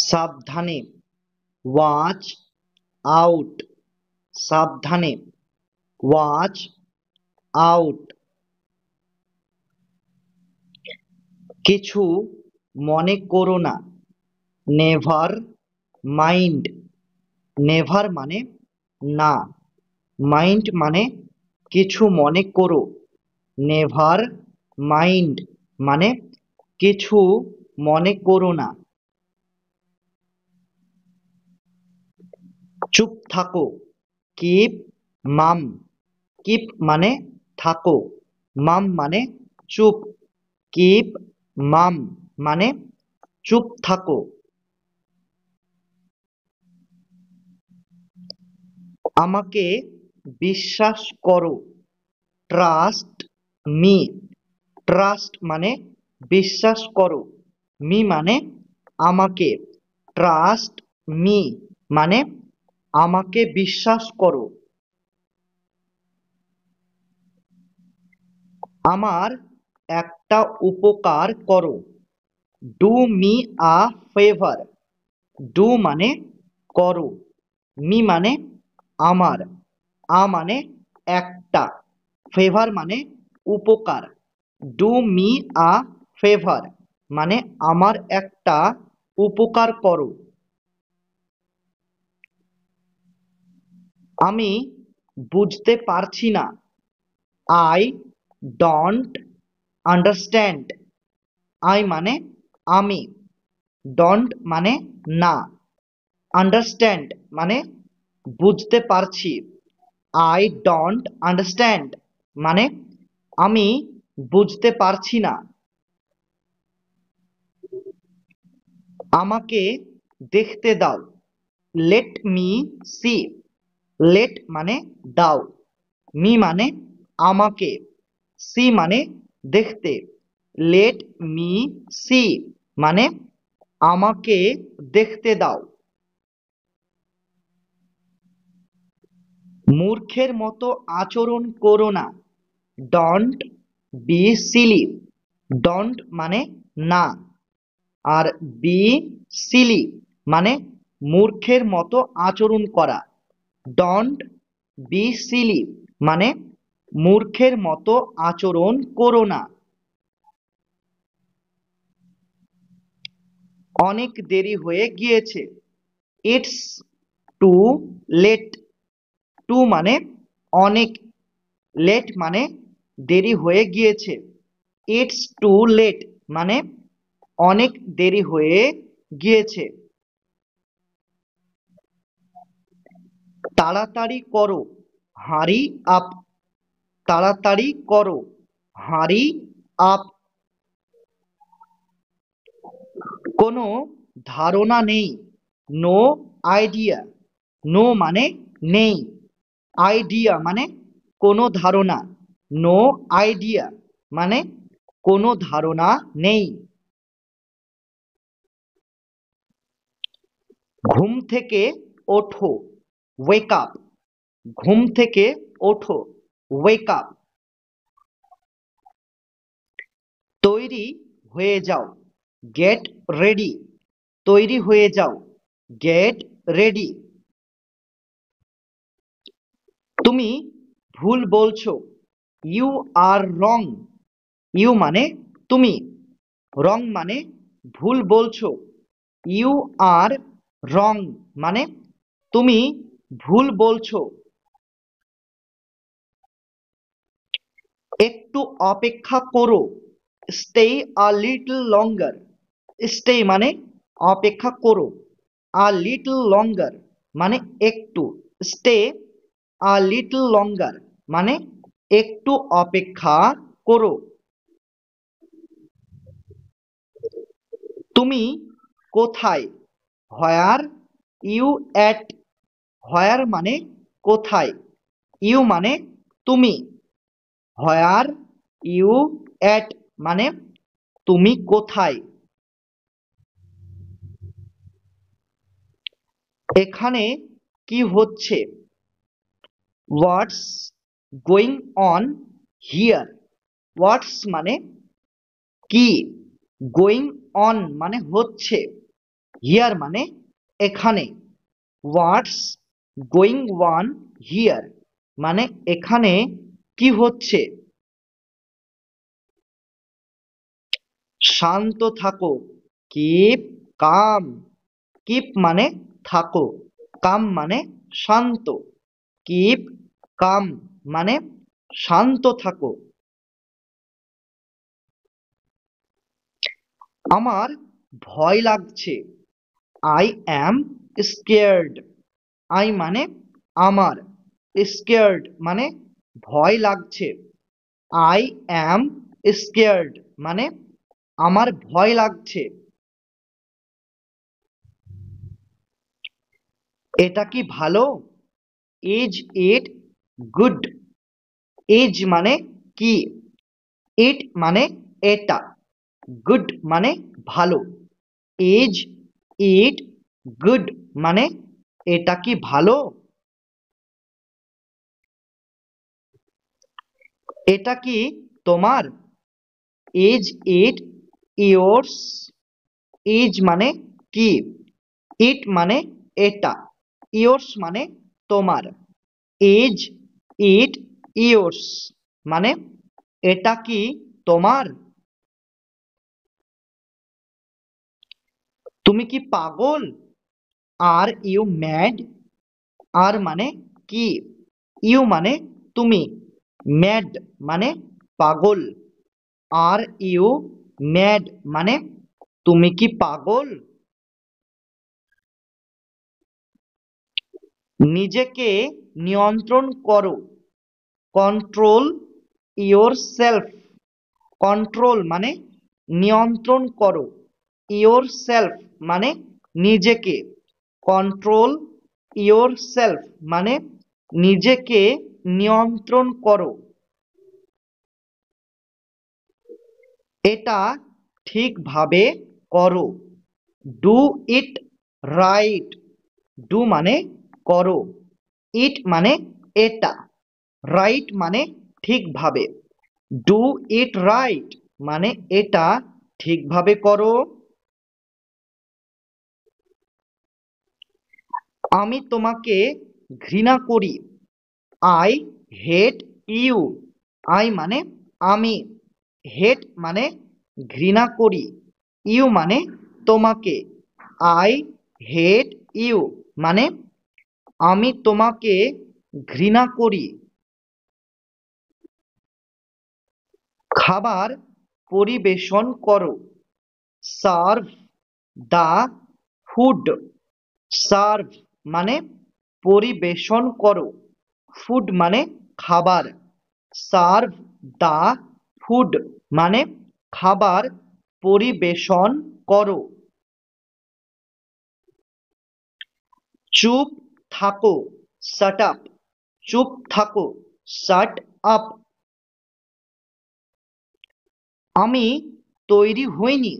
সাবধানে, watch out, সাবধানে, watch out. কিছু মনে করো না, নেভার মাইন্ড, নেভার মানে না, মাইন্ড মানে কিছু মনে করো, নেভার মাইন্ড মানে কিছু মনে করো না। চুপ থাকো, কিপ মাম, কিপ মানে থাকো, মাম মানে চুপ, কিপ মাম মানে চুপ থাকো। আমাকে বিশ্বাস করো, ট্রাস্ট মি, ট্রাস্ট মানে বিশ্বাস করো, মি মানে আমাকে, ট্রাস্ট মি মানে আমাকে বিশ্বাস করো। আমার একটা উপকার করো, do me a favour, do মানে করো, মি মানে আমার, আ মানে একটা, ফেভার মানে উপকার, ডু মি আ ফেভার মানে আমার একটা উপকার করো। আমি বুঝতে পারছি না, আই ডোন্ট আন্ডারস্ট্যান্ড, আই মানে আমি, ডোন্ট মানে না, আন্ডারস্ট্যান্ড মানে বুঝতে পারছি, আই ডোন্ট আন্ডারস্ট্যান্ড মানে আমি বুঝতে পারছি না। আমাকে দেখতে দাও, লেট মি সি, লেট মানে দাও, মি মানে আমাকে, সি মানে দেখতে, লেট মি সি মানে আমাকে দেখতে দাও। মূর্খের মতো আচরণ করো না, ডন্ট বি সিলি, ডন্ট মানে না, আর বি সিলি মানে মূর্খের মতো আচরণ করা, ডন্ট বি সিলি মানে মূর্খের মতো আচরণ করো না। অনেক দেরি হয়ে গিয়েছে, ইটস টু লেট, টু মানে অনেক, লেট মানে দেরি হয়ে গিয়েছে, ইটস টু লেট মানে অনেক দেরি হয়ে গিয়েছে। তাড়াতাড়ি করো, হারি আপ, তাড়াতাড়ি করো, হারি আপ। কোনো ধারণা নেই, নো আইডিয়া, নো মানে নেই, আইডিয়া মানে কোনো ধারণা, নো আইডিয়া মানে কোনো ধারণা নেই। ঘুম থেকে ওঠো, ওয়েক আপ, ঘুম থেকে ওঠো, ওয়েক আপ। তৈরি হয়ে যাও, গেট রেডি, তৈরি হয়ে যাও, গেট রেডি। তুমি ভুল বলছো, ইউ আর রং, ইউ মানে তুমি, রং মানে ভুল বলছো, ইউ আর রং মানে তুমি ভুল বলছো। একটু অপেক্ষা করো, stay a little longer, stay মানে অপেক্ষা করো, আ লিটল লঙ্গার মানে একটু, স্টে আ লিটল লঙ্গার মানে একটু অপেক্ষা করো। তুমি কোথায়, হোয়ার ইউ অ্যাট, হোয়ার মানে কোথায়, ইউ মানে তুমি, হোয়ার ইউ অ্যাট মানে তুমি কোথায়। এখানে কি হচ্ছে, হোয়াটস গোয়িং অন হিয়ার, হোয়াটস মানে কি, গোয়িং অন মানে হচ্ছে, হিয়ার মানে এখানে। হোয়াটস গোয়িং অন হিয়ার মানে এখানে কি হচ্ছে। শান্ত থাকো, কিপ কাম। কিপ মানে থাকো, কাম মানে শান্ত। কিপ কাম মানে শান্ত থাকো। আমার ভয় লাগছে, আই অ্যাম স্কেয়ার্ড। আই মানে আমার, স্কেয়ার্ড মানে ভয় লাগছে। আই অ্যাম স্কেয়ার্ড মানে আমার ভয় লাগছে। এটা কি ভালো? Is it good? ইজ মানে কি, ইট মানে এটা, গুড মানে ভালো। ইজ ইট গুড মানে এটা কি ভালো? এটা কি তোমার? Is it yours? ইজ মানে কি, ইট মানে এটা, ইয়োর্স মানে তোমার। ইজ ইট ইয়োর্স মানে এটা কি তোমার? তুমি কি পাগল? Are you mad? আর মানে কি, ইউ মানে তুমি, ম্যাড মানে পাগল। আর ইউ ম্যাড মানে তুমি কি পাগল? নিজেকে নিয়ন্ত্রণ করো, কন্ট্রোল ইয়োর সেলফ। কন্ট্রোল মানে নিয়ন্ত্রণ করো, ইয়োর সেলফ মানে নিজেকে। কন্ট্রোল ইয়োর সেলফ মানে নিজেকে নিয়ন্ত্রণ করো। এটা ঠিকভাবে করো, ডু ইট রাইট। ডু মানে করো, ইট মানে এটা, রাইট মানে ঠিকভাবে। ডু ইট রাইট মানে এটা ঠিকভাবে করো। আমি তোমাকে ঘৃণা করি, আই হেট ইউ। আই মানে আমি, হেট মানে ঘৃণা করি, ইউ মানে তোমাকে। আই হেট ইউ মানে আমি তোমাকে ঘৃণা করি। খাবার পরিবেশন করো, সার্ভ দা ফুড। সার্ভ মানে পরিবেশন করো, ফুড মানে খাবার। সার্ভ দা ফুড মানে খাবার পরিবেশন করো। চুপ থাকো, শাট আপ। চুপ থাকো, শাট আপ। আমি তৈরি হইনি,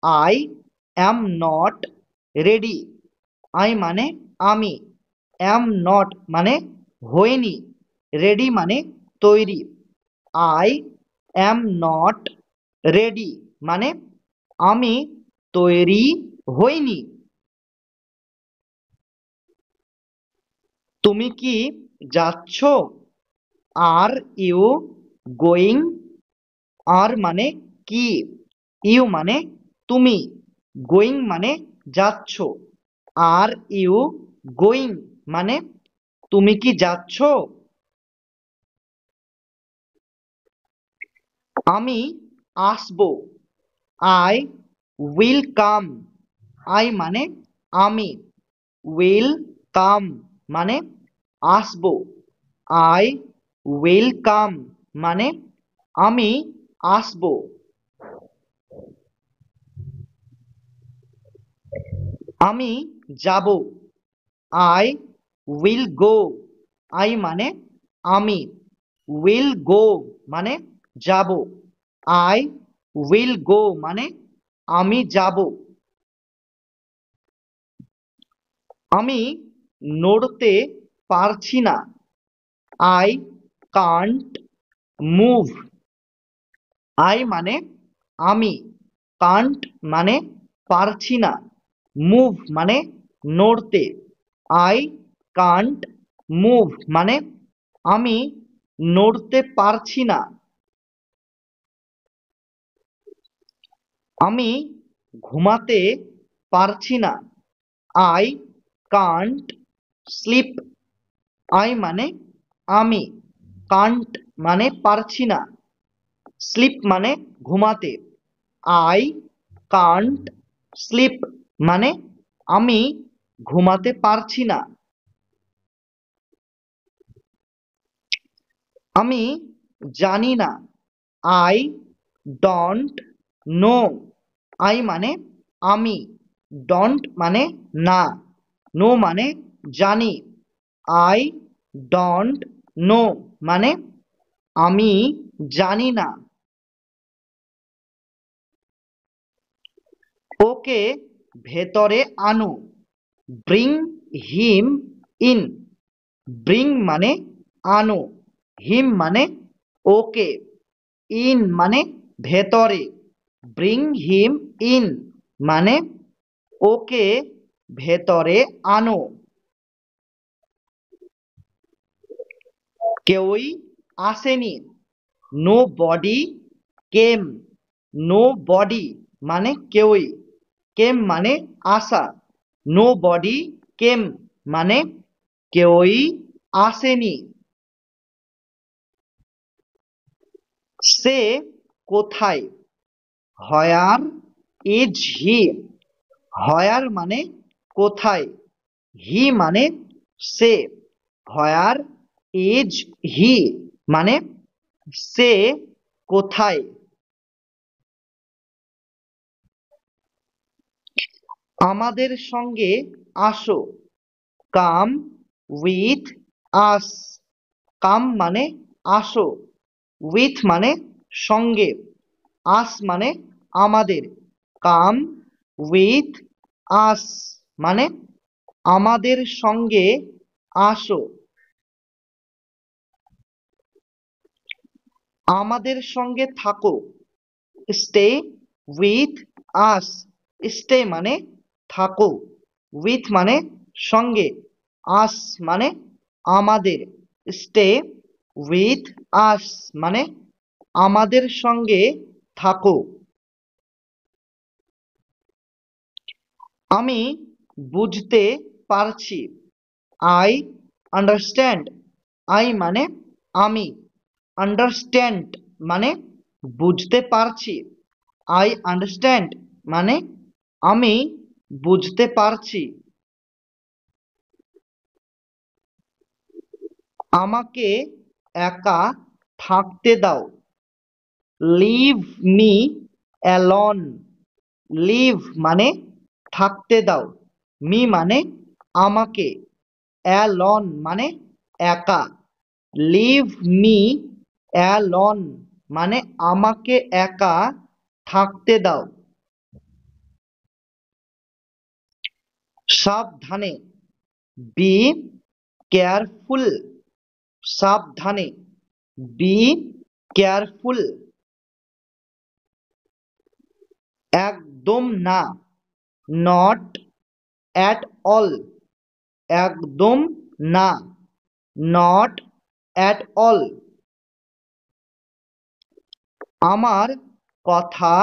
I am not ready. I মানে আমি, অ্যাম নট মানে হইনি, রেডি মানে তৈরি। আই অ্যাম নট রেডি মানে আমি তৈরি হইনি। তুমি কি যাচ্ছ? Are you going? আর মানে কি, ইউ মানে তুমি, গোয়িং মানে যাচ্ছ। আর ইউ গোয়িং মানে তুমি কি যাচ্ছ? আমি আসবো, আই উইল কাম। আই মানে আমি, উইল কাম মানে আসবো। আই উইল কাম মানে আমি আসবো। আমি যাব, আই উইল গো। আই মানে আমি, উইল গো মানে যাব। আই উইল গো মানে আমি যাব। আমি নড়তে পারছি না, আই কান্ট মুভ। আই মানে আমি, কান্ট মানে পারছি না, মুভ মানে নড়তে। আই কান্ট মুভ মানে আমি নড়তে পারছি না। আমি ঘুমাতে পারছি না। I can't slip. আই মানে আমি, কান্ট মানে পারছি না, স্লিপ মানে ঘুমাতে। আই কান্ট স্লিপ মানে আমি ঘুমাতে পারছি না। আমি জানি না। I don't know. আই মানে আমি, ডোন্ট মানে না, নো মানে জানি। আই ডোন্ট নো মানে আমি জানি না। ওকে ভেতরে আনো। Bring him in. ব্রিং মানে আনো, হিম মানে ওকে, ইন মানে ভেতরে। ব্রিং হিম ইন মানে ওকে ভেতরে আনো। কেউই আসেনি। নো বডি কেম। নো বডি মানে কেউই, কেম মানে আসা। নো বডি কেম মানে কেউই আসেনি। সে কোথায়? Where is he. হোয়ার মানে কোথায়, হি মানে সে। হোয়ার ইজ হি মানে সে কোথায়। আমাদের সঙ্গে আসো। Come with us. কাম মানে আসো, উইথ মানে সঙ্গে, আস মানে আমাদের। কাম উইথ আস মানে আমাদের সঙ্গে আসো। আমাদের সঙ্গে থাকো। Stay with us. স্টে মানে থাকো, উইথ মানে সঙ্গে, আস মানে আমাদের। স্টে উইথ আস মানে আমাদের সঙ্গে থাকো। আমি বুঝতে পারছি। I understand. আই মানে আমি, আন্ডারস্ট্যান্ড মানে বুঝতে পারছি। আই আন্ডারস্ট্যান্ড মানে আমি বুঝতে পারছি। আমাকে একা থাকতে দাও। Leave me alone. লিভ মানে থাকতে দাও, মি মানে আমাকে, অ্যালন মানে একা। লিভ মি অ্যালন মানে আমাকে একা থাকতে দাও। সাবধানে। Be careful. সাবধানে, বি কেয়ারফুল। একদম না, নট অ্যাট অল। একদম না, নট অ্যাট অল। আমার কথা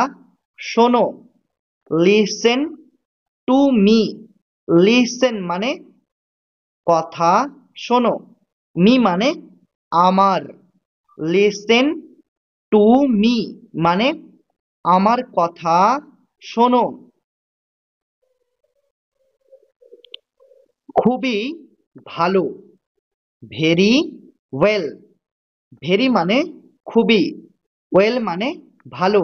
শোনো। Listen to me. লিসেন মানে কথা শোনো, মি মানে আমার। লিসেন টু মি মানে আমার কথা শোনো। খুবই ভালো। Very well. ভেরি মানে খুবই, ওয়েল মানে ভালো।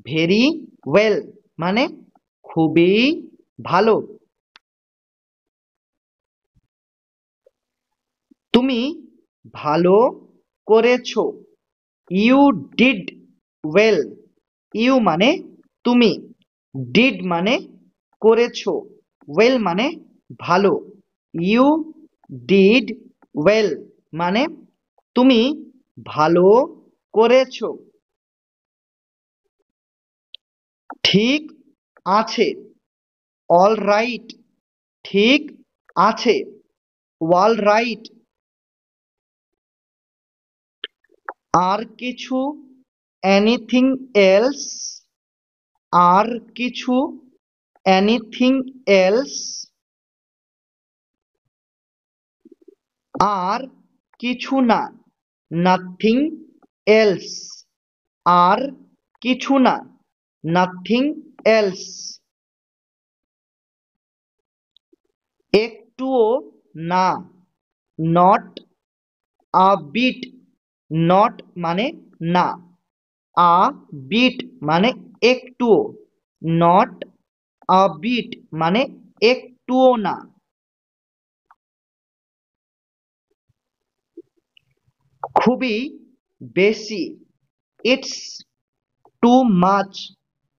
ভেরি ওয়েল মানে খুবই ভালো। তুমি ভালো করেছো। You did well. ইউ মানে তুমি, ডিড মানে করেছো, ওয়েল মানে ভালো। ইউ ডিড ওয়েল মানে তুমি ভালো করেছো। ঠিক আছে। অল রাইট ঠিক আছে, অল রাইট। আর কিছু, এনিথিং এলস, আর কিছু, এনিথিং এলস, আর কিছু না, নাথিং এলস, আর কিছু না, নাথিং এলস। একটুও না, নট আ বিট, নট মানে না, আ বিট মানে একটুও, নট আ বিট মানে একটুও না। খুবই বেশি, ইটস টু মাচ,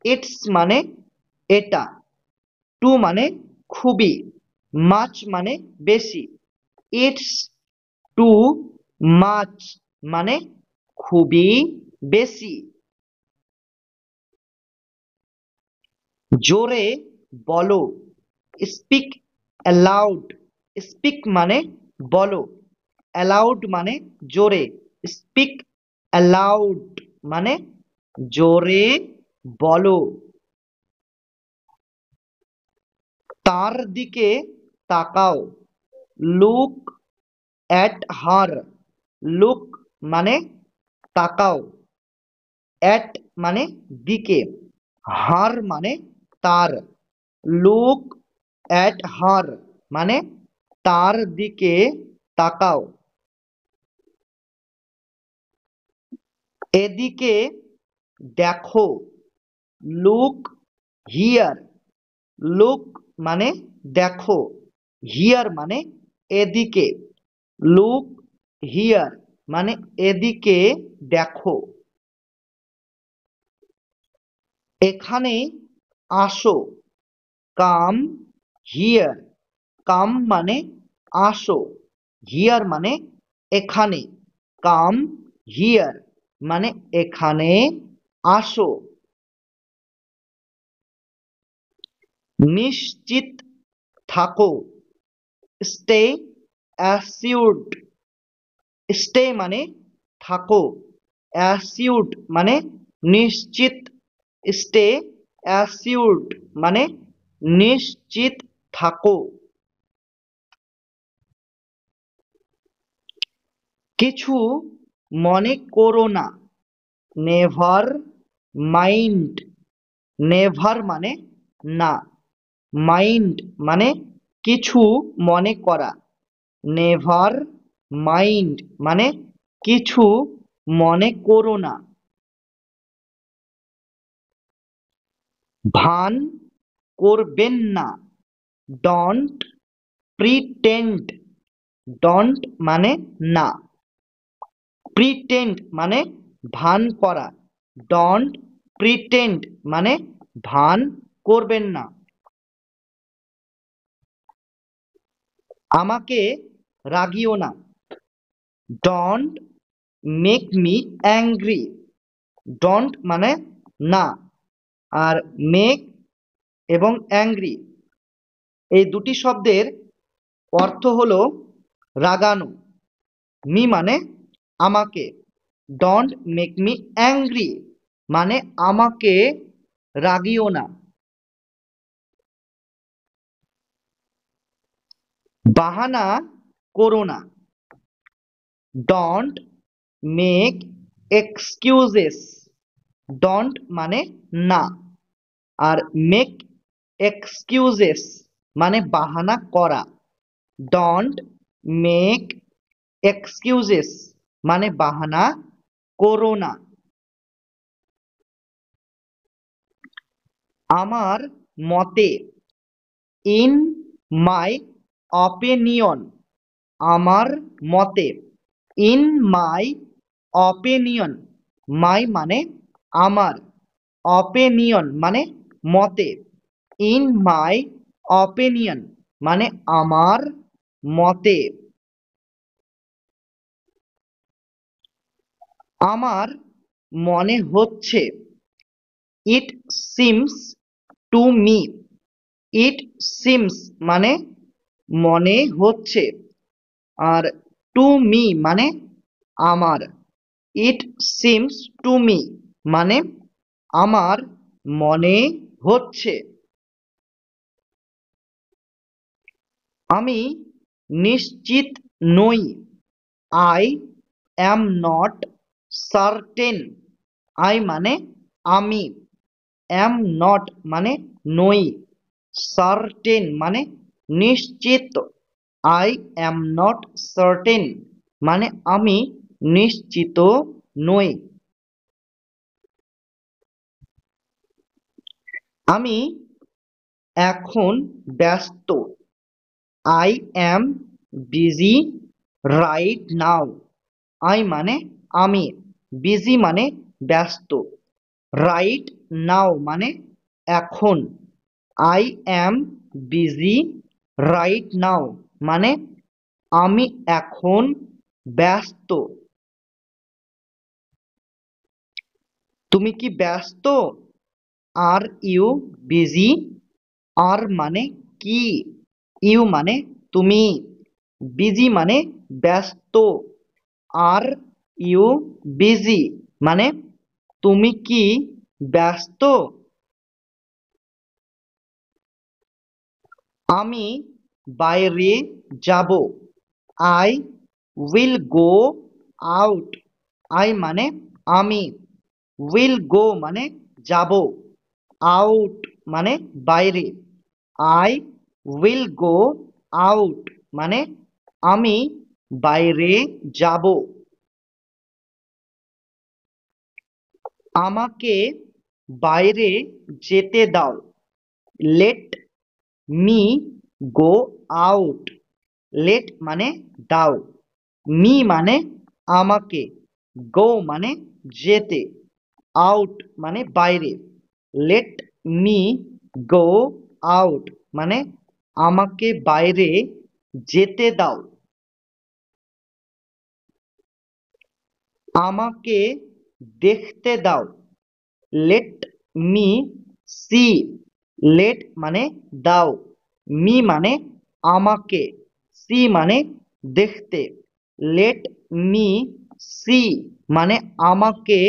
ইটস মানে এটা, টু মানে খুবই, মাচ মানে বেশি, ইটস টু মাচ মানে খুবই বেশি। জোরে বলো, স্পিক অ্যালাউড, স্পিক মানে বলো, অ্যালাউড মানে জোরে, স্পিক অ্যালাউড মানে জোরে বলো। তার দিকে তাকাও, লুক অ্যাট হার, লুক মানে তাকাও, অ্যাট মানে দিকে, হার মানে তার, লুক অ্যাট হার মানে তার দিকে তাকাও। এদিকে দেখো, লুক হিয়ার, লুক মানে দেখো, হিয়ার মানে এদিকে, লুক হিয়ার মানে এদিকে দেখো। এখানে আসো, কাম হিয়ার, কাম মানে আসো, হিয়ার মানে এখানে, কাম হিয়ার মানে এখানে আসো। নিশ্চিত থাকো, স্টে অ্যাসিউরড, স্টে মানে থাকো, অ্যাসিউরড মানে নিশ্চিত, স্টে অ্যাসিউরড মানে নিশ্চিত থাকো। কিছু মনে করো না, নেভার মাইন্ড, নেভার মানে না, মাইন্ড মানে কিছু মনে করা, নেভার মাইন্ড মানে কিছু মনে করো না। ভান করবেন না, ডন্ট প্রিটেন্ড, ডন্ট মানে না, প্রিটেন্ড মানে ভান করা, ডন্ট প্রিটেন্ড মানে ভান করবেন না। আমাকে রাগিও না, don't make me angry, don't মানে না, আর মেক এবং অ্যাংরি এই দুটি শব্দের অর্থ হলো রাগানো। মি মানে আমাকে, ডন্ট মেক মি অ্যাংরি মানে আমাকে রাগিও না। বাহানা করো না, ডন্ট মেক এক্সকিউজেস, ডন্ট মানে না, আর মেক এক্সকিউজেস মানে বাহানা করা, ডন্ট মেক এক্সকিউজেস মানে বাহানা করো না। আমার মতে, ইন মাই অপিনিয়ন, আমার মতে, ইন মাই অপিনিয়ন, মাই মানে আমার, অপিনিয়ন মানে মতে, ইন মাই অপিনিয়ন মানে আমার মতে। আমার মনে হচ্ছে, it seems to me, it seems মানে মনে হচ্ছে। আর টু মি মানে আমার। ইট সিমস টু মি মানে আমার মনে হচ্ছে। আমি নিশ্চিত নই। I am not certain. I মানে আমি, অ্যাম নট মানে নই, সার্টেন মানে নিশ্চিত। আই অ্যাম নট সার্টেন মানে আমি নিশ্চিত নই। আমি এখন ব্যস্ত। I am busy right now. I মানে আমি, বিজি মানে ব্যস্ত, রাইট নাও মানে এখন। I am busy right now মানে আমি এখন ব্যস্ত। তুমি কি ব্যস্ত? Are you busy? আর মানে কি, ইউ মানে তুমি, বিজি মানে ব্যস্ত। আর ইউ বিজি মানে তুমি কি ব্যস্ত? আমি বাইরে যাব। I will go out. I মানে আমি, উইল গো মানে যাব, আউট মানে বাইরে। আই উইল গো আউট মানে আমি বাইরে যাব। আমাকে বাইরে যেতে দাও। Let me go out. Let মানে দাও, মি মানে আমাকে, গো মানে যেতে, আউট মানে বাইরে। লেট মি গো আউট মানে আমাকে বাইরে যেতে দাও। আমাকে দেখতে দাও। Let me C. লেট মানে দাও, মি মানে আমাকে, সি মানে দেখতে। লেট মি সি মানে আমাকে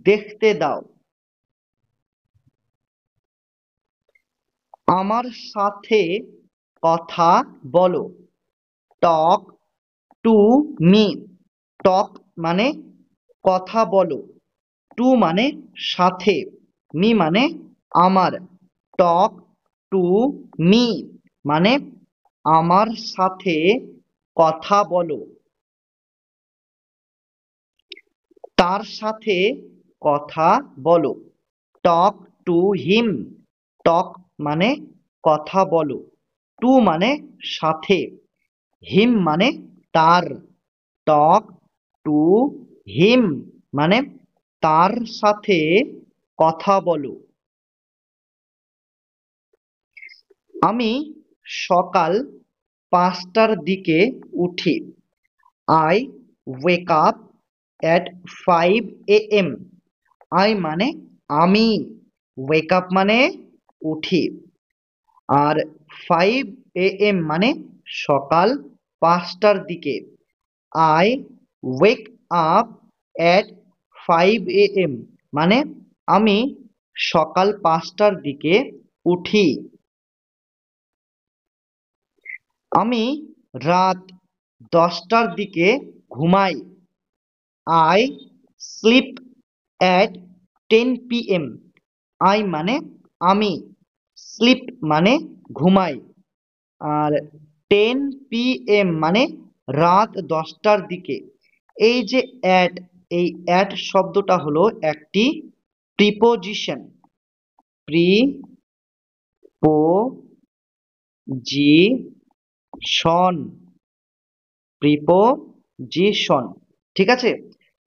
দেখতে দাও। আমার সাথে কথা বলো। Talk to me. টক মানে কথা বলো, টু মানে সাথে, মি মানে আমার। টক টু মি মানে আমার সাথে কথা বলো। তার সাথে কথা বলো। Talk to him. টক মানে কথা বলো, টু মানে সাথে, হিম মানে তার। টক টু হিম মানে তার সাথে কথা বলো। আমি সকাল 5টার দিকে উঠি। I wake up at 5 AM। I মানে আমি, ওয়েক আপ মানে উঠি। আর 5 AM মানে সকাল 5টার দিকে। I wake up at 5 AM মানে আমি সকাল 5টার দিকে উঠি। আমি রাত 10টার দিকে ঘুমাই। I sleep at 10 PM। I মানে আমি, স্লিপ মানে ঘুমাই। আর 10 PM মানে রাত 10টার দিকে। এই যে অ্যাট, এই অ্যাট শব্দটা হলো একটি প্রিপোজিশন। প্রিপোজিশন, প্রিপোজিশন, ঠিক আছে।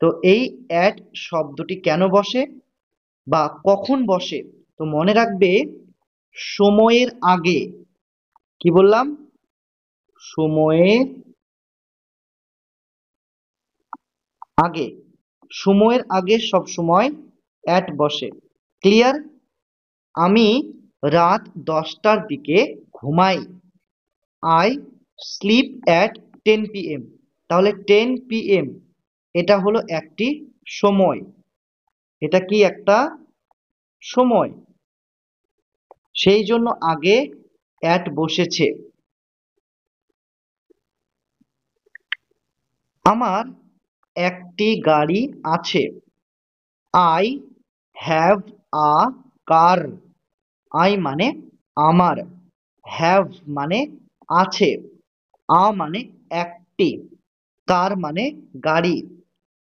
তো এই অ্যাট শব্দটি কেন বসে বা কখন বসে? তো মনে রাখবে, সময়ের আগে। কি বললাম? সময়ের আগে, সময়ের আগে সব সময় অ্যাট বসে। ক্লিয়ার? আমি রাত 10টার দিকে ঘুমাই। I sleep at 10 p.m. তাহলে 10 p.m. এটা হলো একটি সময়। এটা কি একটা সময়, সেই জন্য আগে অ্যাট বসেছে। আমার একটি গাড়ি আছে। I have a car. I মানে আমার, হ্যাভ মানে আছে, আ মানে একটি, কার মানে গাড়ি।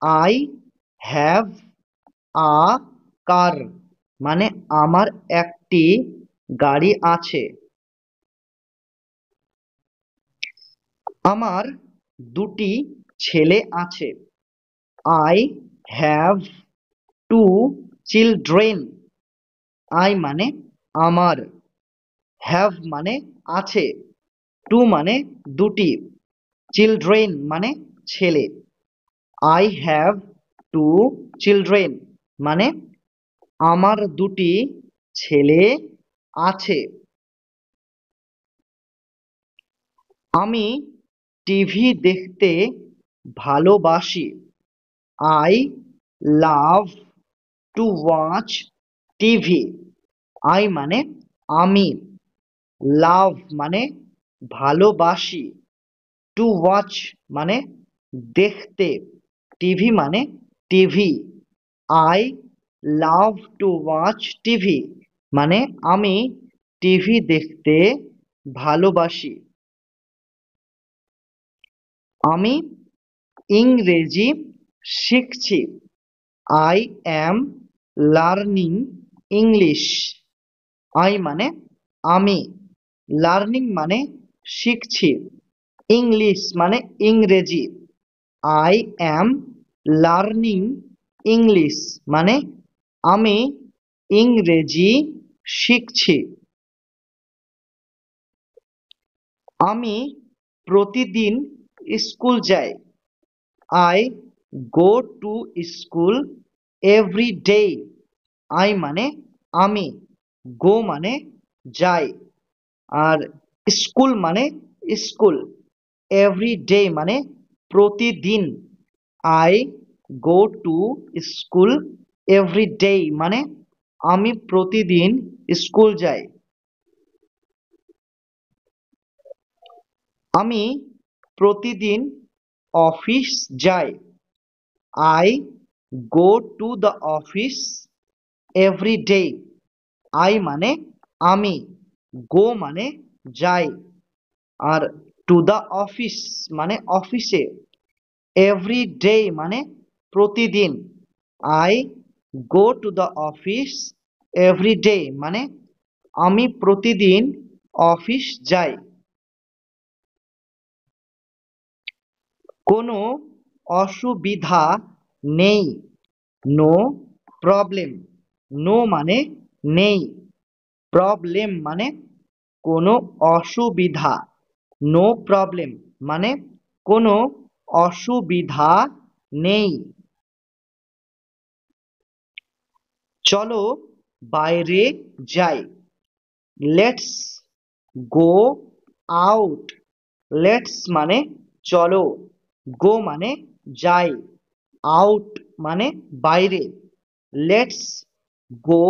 আই হ্যাভ আ কার মানে আমার একটি গাড়ি আছে। আমার দুটি ছেলে আছে। I have to children. I মানে আমার, হ্যাভ মানে আছে, টু মানে দুটি, চিলড্রেন মানে ছেলে। আই হ্যাভ টু চিলড্রেন মানে আমার দুটি ছেলে আছে। আমি টিভি দেখতে ভালোবাসি। I love to watch TV. I মানে আমি, লাভ মানে ভালোবাসি, টু ওয়াচ মানে দেখতে, টিভি মানে TV. I love to watch TV মানে আমি টিভি দেখতে ভালোবাসি। আমি ইংরেজি শিখছি। I am learning English. I মানে আমি, লার্নিং মানে শিখছি, ইংলিশ মানে ইংরেজি। আই অ্যাম লার্নিং ইংলিশ মানে আমি ইংরেজি শিখছি। আমি প্রতিদিন স্কুল যাই। I go to school every day. I মানে আমি, গো মানে যাই, আর স্কুল মানে স্কুল, এভরি ডে মানে প্রতিদিন। I go to school every day মানে আমি প্রতিদিন স্কুল যাই। আমি প্রতিদিন অফিস যাই। I go to the office every day. I মানে আমি, গো মানে যাই, আর টু দ্য অফিস মানে অফিসে, এভরি ডে মানে প্রতিদিন। I go to the office every day মানে আমি প্রতিদিন অফিস যাই। কোনো অসুবিধা নেই। No problem. নো মানে নেই, প্রবলেম মানে কোনো অসুবিধা, নো প্রবলেম মানে কোনো অসুবিধা নেই। চলো বাইরে যাই। Let's go out. লেটস মানে চলো, গো মানে যাই, আউট মানে বাইরে। লেটস গো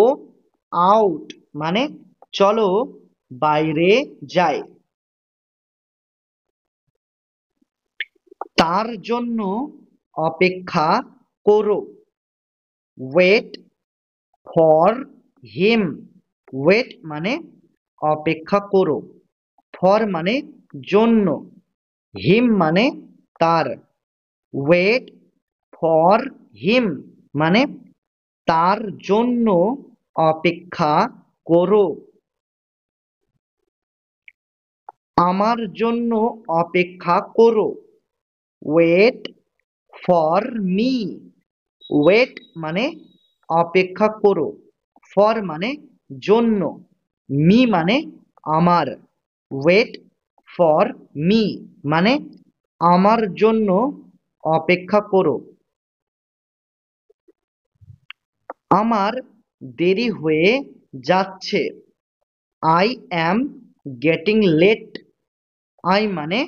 আউট মানে চলো বাইরে যাই। তার জন্য অপেক্ষা করো। Wait for him. ওয়েট মানে অপেক্ষা করো, ফর মানে জন্য, হিম মানে তার। ওয়েট ফর হিম মানে তার জন্য অপেক্ষা করো। আমার জন্য অপেক্ষা করো। Wait for me. ওয়েট মানে অপেক্ষা করো, ফর মানে জন্য, মি মানে আমার। ওয়েট ফর মি মানে আমার জন্য অপেক্ষা করো। আমার দেরি হয়ে যাচ্ছে। I am getting late. I মানে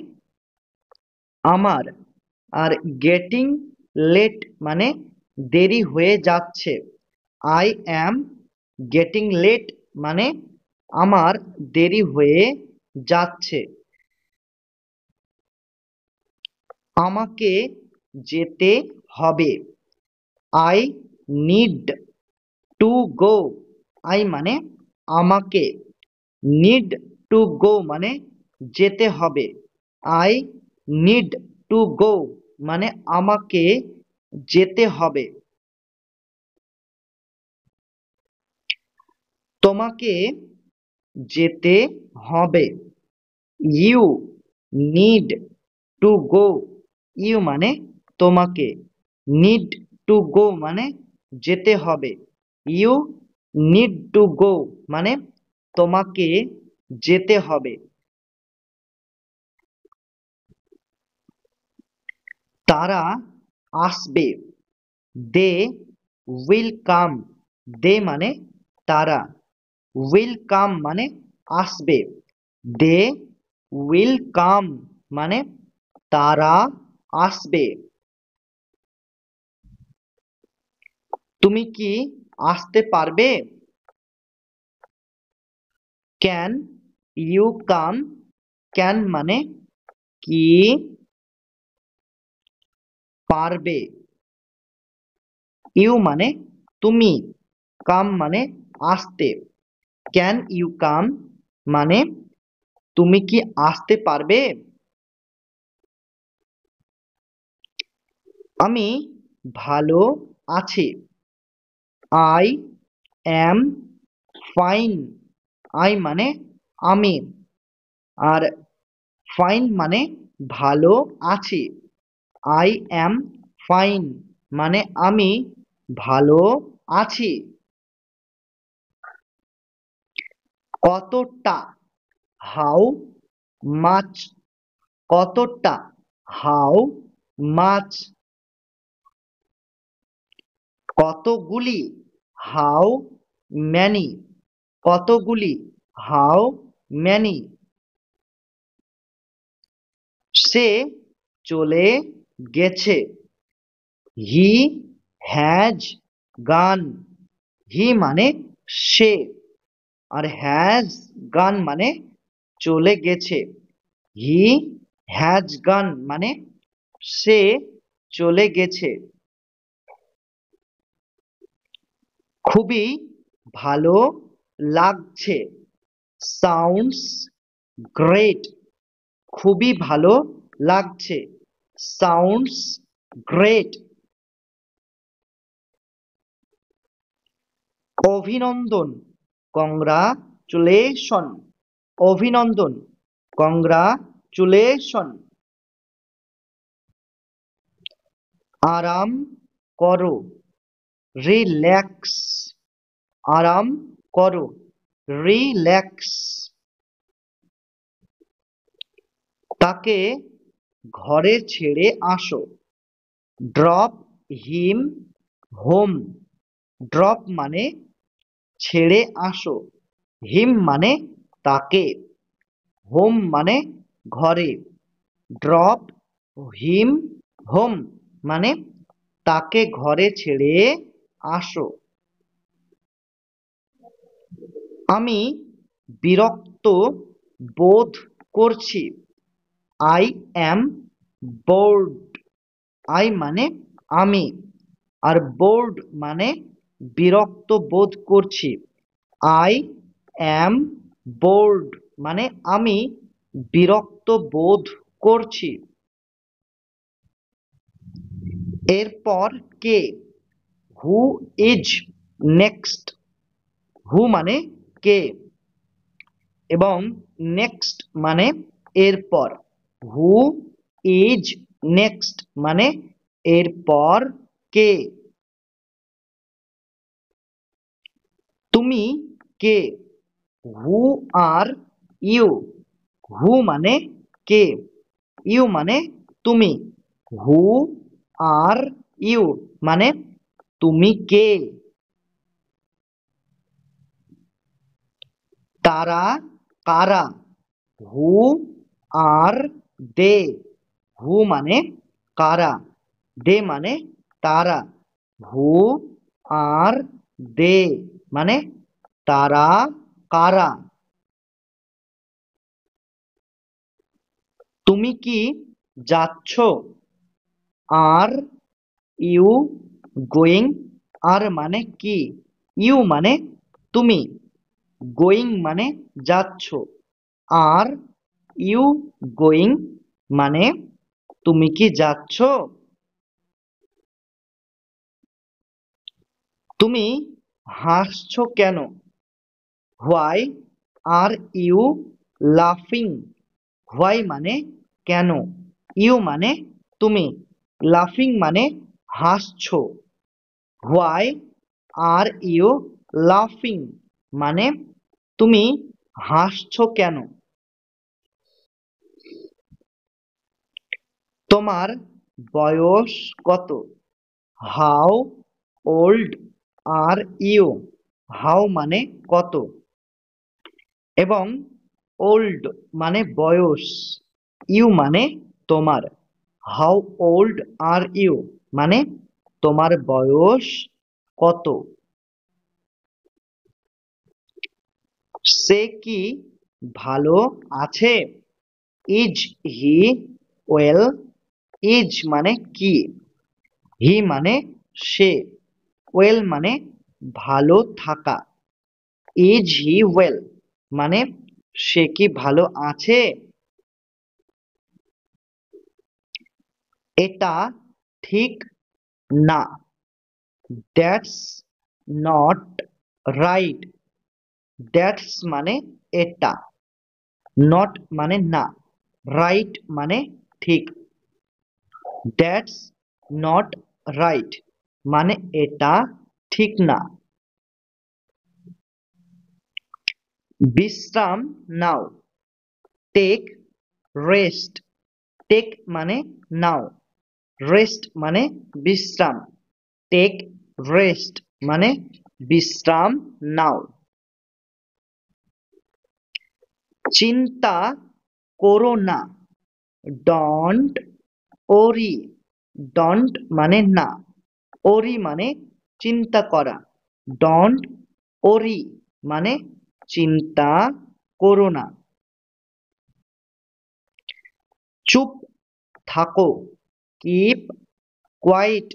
আমার, আর গেটিং লেট মানে দেরি হয়ে যাচ্ছে। আই অ্যাম গেটিং লেট মানে আমার দেরি হয়ে যাচ্ছে। আমাকে যেতে হবে। I need to go. I মানে আমাকে, নিড টু গো মানে যেতে হবে। আই নিড টু গো মানে আমাকে যেতে হবে। তোমাকে যেতে হবে। You need to go. You মানে তোমাকে, নিড টু গো মানে যেতে হবে। ইউ নিড টু গো মানে তোমাকে যেতে হবে। তারা আসবে। They will come. দে মানে তারা, উইল কাম মানে আসবে। দে উইল কাম মানে তারা আসবে। তুমি কি আসতে পারবে? Can you come. ক্যান মানে কি পারবে, ইউ মানে তুমি, কাম মানে আসতে। ক্যান ইউ কাম মানে তুমি কি আসতে পারবে? আমি ভালো আছি। I am fine. আই মানে আমি, আর ফাইন মানে ভালো আছি। আই অ্যাম ফাইন মানে আমি ভালো আছি। কতটা, হাউ মাচ। কতটা, হাউ মাচ। কতগুলি, হাউ ম্যানি। কতগুলি, হাউ ম্যানি। সে চলে গেছে। He has gone. হি মানে সে, আর হ্যাজ গান মানে চলে গেছে। হি হ্যাজ গান মানে সে চলে গেছে। খুবই ভালো লাগছে। Sounds great. খুবই ভালো লাগছে। Sounds great. অভিনন্দন, কংগ্রাচুলেশন। অভিনন্দন, কংগ্রাচুলেশন। আরাম করো, রিল্যাক্স। আরাম করো, রিল্যাক্স। তাকে ঘরে ছেড়ে আসো। ড্রপ হিম হোম। ড্রপ মানে ছেড়ে আসো, হিম মানে তাকে, হোম মানে ঘরে। ড্রপ হিম হোম মানে তাকে ঘরে ছেড়ে আসো। আমি বিরক্ত বোধ করছি। I am board. আই মানে আমি, আর বোর্ড মানে বিরক্ত বোধ করছি। আই অ্যাম বোর্ড মানে আমি বিরক্ত বোধ করছি। এরপর কে? Who is next. হু মানে কে, এবং নেক্সট মানে এরপর। হু ইজ নেক্সট মানে এরপর কে? তুমি কে? হু আর ইউ। হু মানে কে, ইউ মানে তুমি। হু আর ইউ মানে তুমি কে? তারা কারা? হু আর দে। হু মানে কারা, দে মানে তারা। হু আর দে মানে তারা কারা? তুমি কি যাচ্ছ? Are you going? আর মানে কি? ইউ মানে তুমি, গোয়িং মানে যাচ্ছ। আর ইউ গোয়িং মানে তুমি কি যাচ্ছ? তুমি হাসছো কেন? হোয়াই আর ইউ লাফিং? হোয়াই মানে কেন, ইউ মানে তুমি, লাফিং মানে হাসছো। হোয়াই আর ইউ লাফিং মানে তুমি হাসছো কেন? তোমার বয়স কত? How old are you? How মানে কত এবং ওল্ড মানে বয়স, ইউ মানে তোমার। হাউ ওল্ড আর ইউ মানে তোমার বয়স কত? সে কি ভালো আছে? Is he well? ইজ মানে কি, হি মানে সে, ওয়েল মানে ভালো থাকা। ইজ হি ওয়েল মানে সে কি ভালো আছে? এটা ঠিক না। That's not right. দ্যাটস মানে এটা, নট মানে না, রাইট মানে ঠিক। দ্যাটস নট রাইট মানে এটা ঠিক না। বিশ্রাম নাও। Take rest. টেক মানে নাও, রেস্ট মানে বিশ্রাম। টেক রেস্ট মানে বিশ্রাম নাও। চিন্তা করো না। ডন্ট ওরি। ডন্ট মানে না, ওরি মানে চিন্তা করা। ডন্ট ওরি মানে চিন্তা করো না। চুপ থাকো। Keep quiet.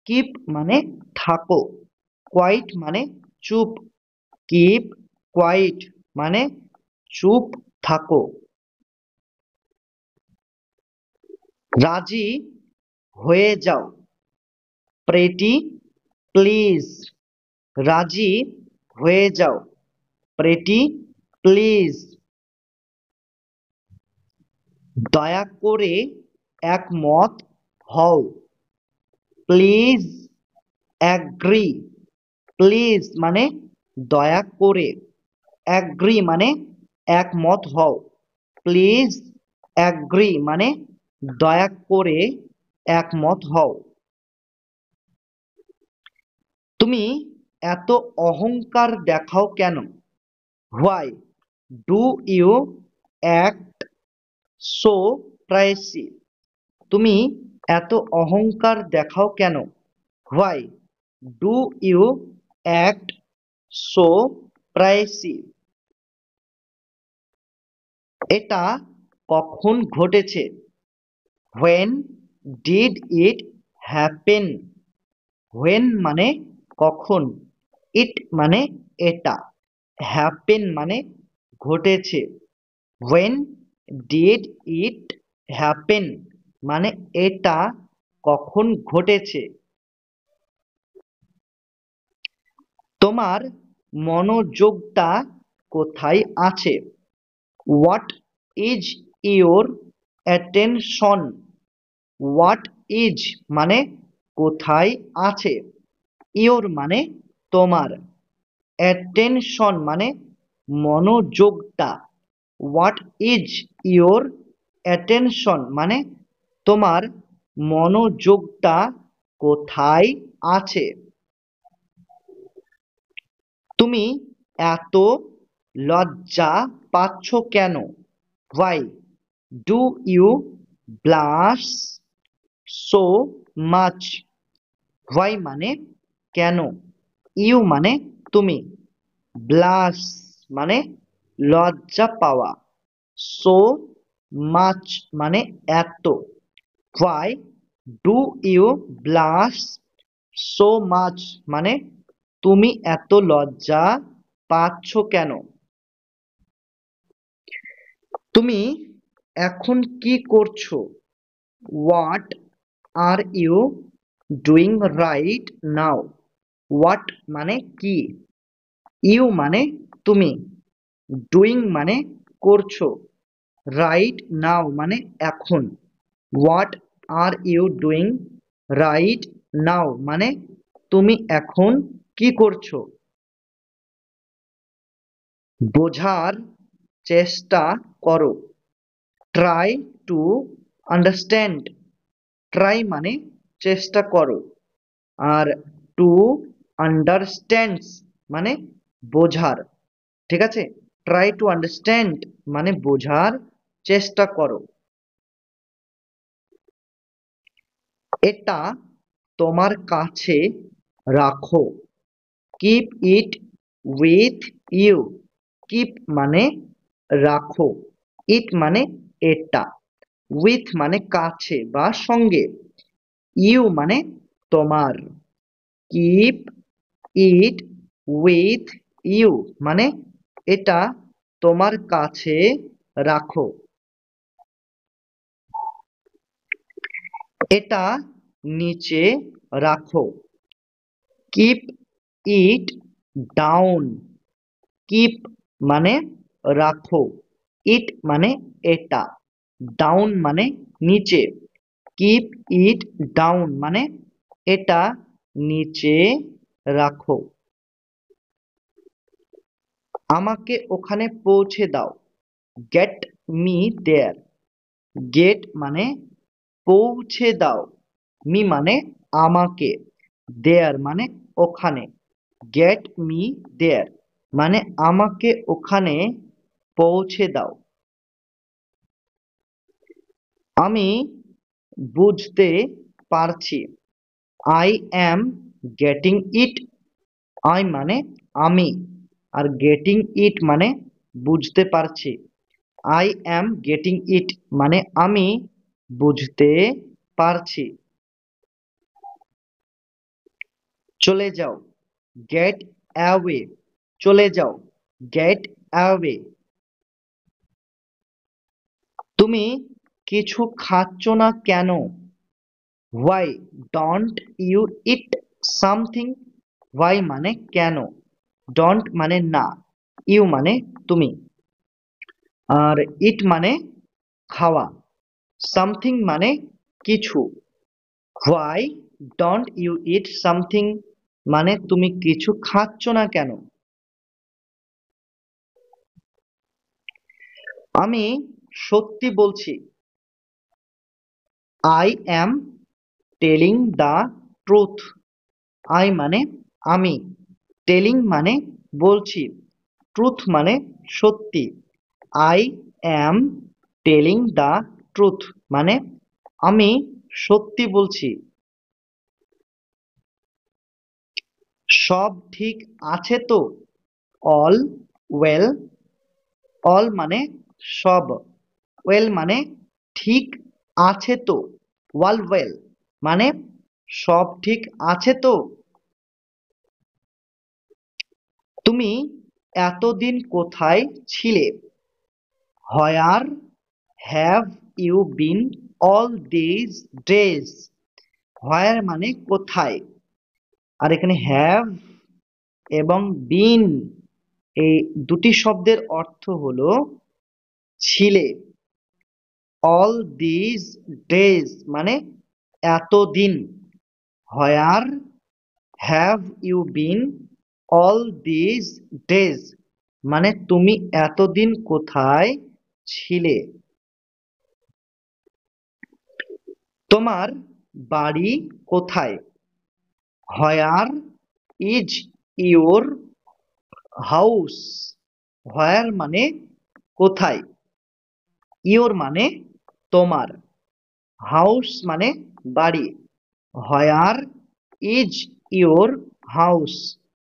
কিপ মানে থাকো, কোয়াইট মানে চুপ। কিপ কোয়াইট মানে চুপ থাকো। রাজি হয়ে যাও। Pretty please. রাজি হয়ে যাও। Pretty please. দয়া করে একমত হও। Please agree. প্লিজ মানে দয়া করে, অ্যাগ্রি মানে একমত হও। প্লিজ অ্যাগ্রি মানে দয়া করে একমত হও। তুমি এত অহংকার দেখাও কেন? Why do you act so pricey? তুমি এত অহংকার দেখাও কেন? Why do you act so pricey? এটা কখন ঘটেছে? When did it happen? When মানে কখন, ইট মানে এটা, হ্যাপেন মানে ঘটেছে। হোয়েন ডিড ইট হ্যাপেন মানে এটা কখন ঘটেছে। তোমার মনোযোগটা কোথায় আছে? What is your attention? What is মানে কোথায় আছে, ইয়োর মানে তোমার, অ্যাটেনশন মানে মনোযোগটা। হোয়াট ইজ ইয়োর অ্যাটেনশন মানে তোমার মনোযোগটা কোথায় আছে? তুমি এত লজ্জা পাচ্ছ কেন? Why do you blush so much? Why মানে কেন, you মানে তুমি, blush মানে লজ্জা পাওয়া, so much মানে এত। Why do you blush so much মানে তুমি এত লজ্জা পাচ্ছ কেন? তুমি এখন কি করছো? What are you doing right now? What মানে কি, you মানে তুমি, doing মানে করছো, right now মানে এখন। What are you doing right now মানে তুমি এখন কি করছো? বোঝার চেষ্টা করো, try to understand। try মানে চেষ্টা করো, আর to understand মানে বোঝার। ঠিক আছে, try to understand মানে বোঝার চেষ্টা করো। এটা তোমার কাছে রাখো, keep it with you। keep মানে রাখো, it মানে এটা, with মানে কাছে বা সঙ্গে, you মানে তোমার। keep it with you মানে এটা তোমার কাছে রাখো। এটা নিচে রাখো, keep it down। keep মানে রাখো, it মানে এটা, down মানে নিচে, keep it down মানে এটা নিচে রাখো। আমাকে ওখানে পৌঁছে দাও, get me there। get মানে পৌঁছে দাও, me মানে আমাকে, there মানে ওখানে, get me there মানে আমাকে ওখানে পৌঁছে দাও। আমি বুঝতে পারছি, I am getting it। I মানে আমি, আর getting it মানে বুঝতে পারছি। I am getting it মানে আমি বুঝতে পারছি। চলে যাও, get away। চলে যাও, get away। তুমি কিছু খাচ্ছ না কেন? Why don't you eat something? Why মানে কেন, don't মানে না, you মানে তুমি, আর eat মানে খাওয়া, something মানে কিছু। Why don't you eat something মানে তুমি কিছু খাচ্ছ না কেন? আমি সত্যি বলছি, I am telling the truth। I মানে আমি, telling মানে বলছি, truth মানে সত্যি। I am telling the truth মানে আমি সত্যি বলছি। সব ঠিক আছে তো? All well। all মানে সব, well মানে ঠিক আছে তো, all well মানে সব ঠিক আছে তো? তুমি এতদিন কোথায় ছিলে? Where have you been all these days? Where মানে কোথায়, আর এখানে have এবং been এই দুটি শব্দের অর্থ হলো ছিলে। all these days মানে এতদিন, where have you been all these days মানে তুমি এতদিন কোথায় ছিলে? তোমার বাড়ি কোথায়? Where is your house? হোয়ার মানে কোথায়, ইওর মানে তোমার, হাউস মানে বাড়ি। হোয়ার ইজ ইওর হাউস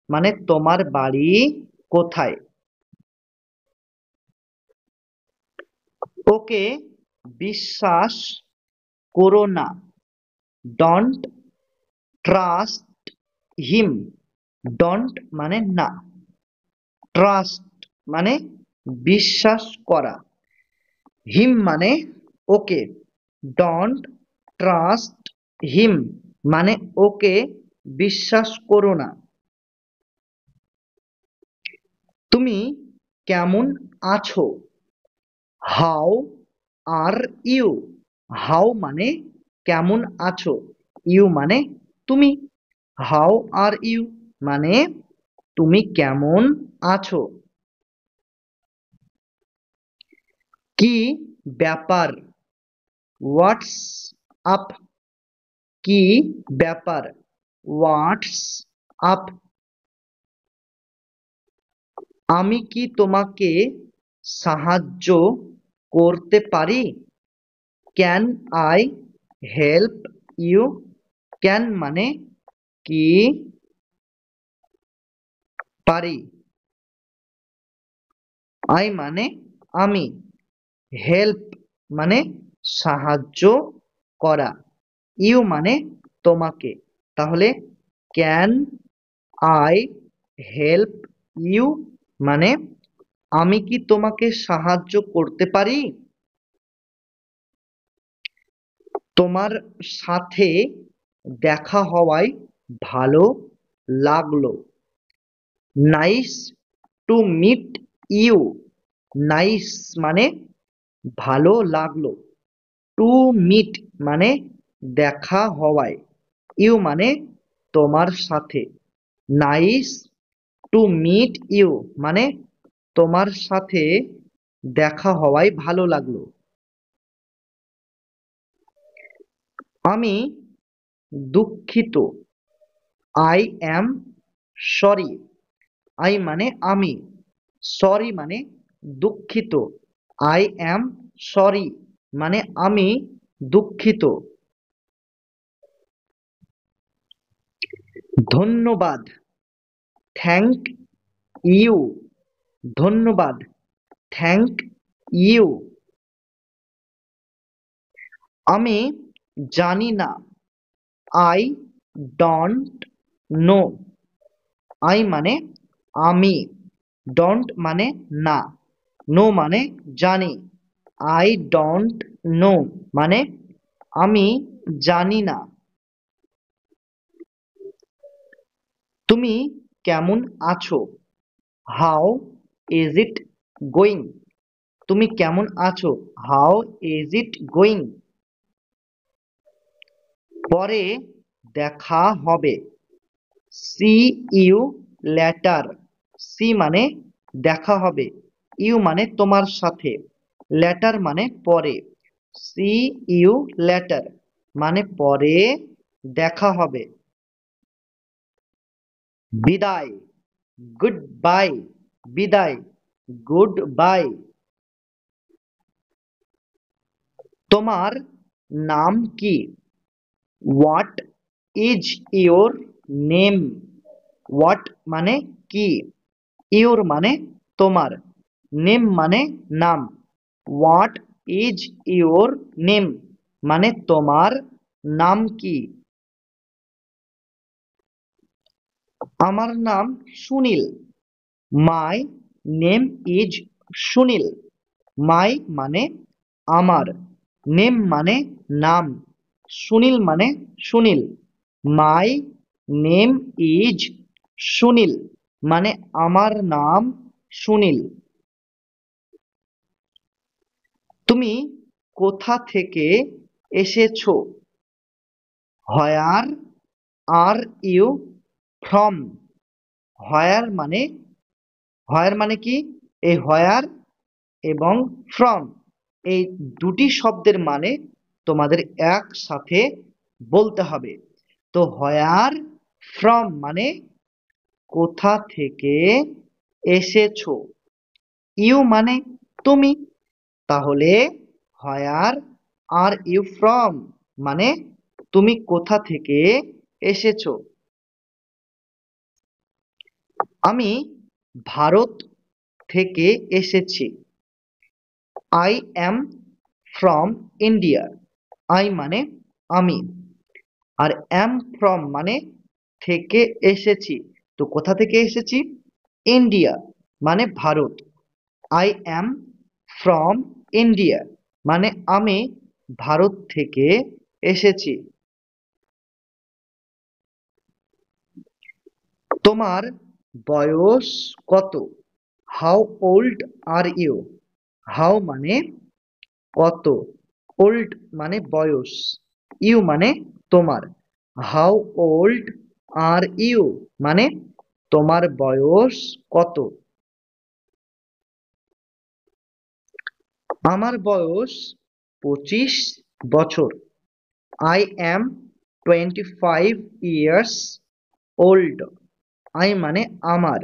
মানে তোমার বাড়ি কোথায়। ওকে বিশ্বাস করো না, ডোন্ট ট্রাস্ট হিম। ডোন্ট মানে না, ট্রাস্ট মানে বিশ্বাস করা, হিম মানে ওকে। ডোন্ট ট্রাস্ট হিম মানে ওকে বিশ্বাস করো না। তুমি কেমন আছো, হাউ আর ইউ। হাউ মানে কেমন আছো, ইউ মানে তুমি। হাউ আর ইউ মানে তুমি কেমন আছো। কি ব্যাপার, হোয়াটস আপ। কি ব্যাপার, হোয়াটস আপ। আমি কি তোমাকে সাহায্য করতে পারি, can I help you. Can মানে কি, পারি, আই মানে আমি, হেল্প মানে সাহায্য করা, ইউ মানে তোমাকে। তাহলে ক্যান আই হেল্প ইউ মানে আমি কি তোমাকে সাহায্য করতে পারি। তোমার সাথে দেখা হওয়ায় ভালো লাগলো, nice to meet you. Nice মানে ভালো লাগলো, টু মিট মানে দেখা হওয়ায়, ইউ মানে তোমার সাথে। নাইস টু মিট ইউ মানে তোমার সাথে দেখা হওয়ায় ভালো লাগলো। আমি দুঃখিত, আই অ্যাম সরি। আই মানে আমি, সরি মানে দুঃখিত। আই অ্যাম সরি মানে আমি দুঃখিত। ধন্যবাদ, থ্যাংক ইউ। ধন্যবাদ, থ্যাংক ইউ। আমি জানি না, আই ডোন্ট নো। আই মানে আমি, ডোন্ট মানে না, নো মানে জানি। আই ডোন্ট নো মানে আমি জানি না। তুমি কেমন আছো, হাউ ইজ ইট গোয়িং। তুমি কেমন আছো, হাউ ইজ ইট গোয়িং। পরে দেখা হবে, সি ইউ লেটার। সি মানে দেখা হবে, ইউ মানে তোমার সাথে, লেটার মানে পরে। সি ইউ লেটার মানে পরে দেখা হবে। বিদায়, গুড বাই। বিদায়, গুড বাই। তোমার নাম কি, what is your name. What মানে কি, ইওর মানে তোমার, নেম মানে নাম। হোয়াট ইজ ইওর নেম মানে তোমার নাম কি। আমার নাম Sunil, my name is Sunil. My মানে আমার, নেম মানে নাম, সুনীল মানে Sunil. My name is Sunil মানে আমার নাম সুনীল। তুমি কোথা থেকে এসেছো, হোয়ার আর ইউ ফ্রম। হোয়ার মানে, হোয়ার মানে কি, এই হোয়ার এবং ফ্রম এই দুটি শব্দের মানে তোমাদের একসাথে বলতে হবে। তো হোয়ার ফ্রম মানে কোথা থেকে এসেছো, ইউ মানে তুমি, তাহলে হোয়ার আর ইউ ফ্রম মানে তুমি কোথা থেকে এসেছো। আমি ভারত থেকে এসেছি। I am from India. I মানে আমি, আর অ্যাম ফ্রম মানে থেকে এসেছি। তো কোথা থেকে এসেছি? ইন্ডিয়া মানে ভারত। আই অ্যাম ফ্রম ইন্ডিয়া মানে আমি ভারত থেকে এসেছি। তোমার বয়স কত? How old are you? How মানে কত, ওল্ড মানে বয়স, ইউ মানে তোমার। হাউ ওল্ড আর ইউ মানে তোমার বয়স কত? আমার বয়স 25 বছর। I am 25 years old. I মানে আমার,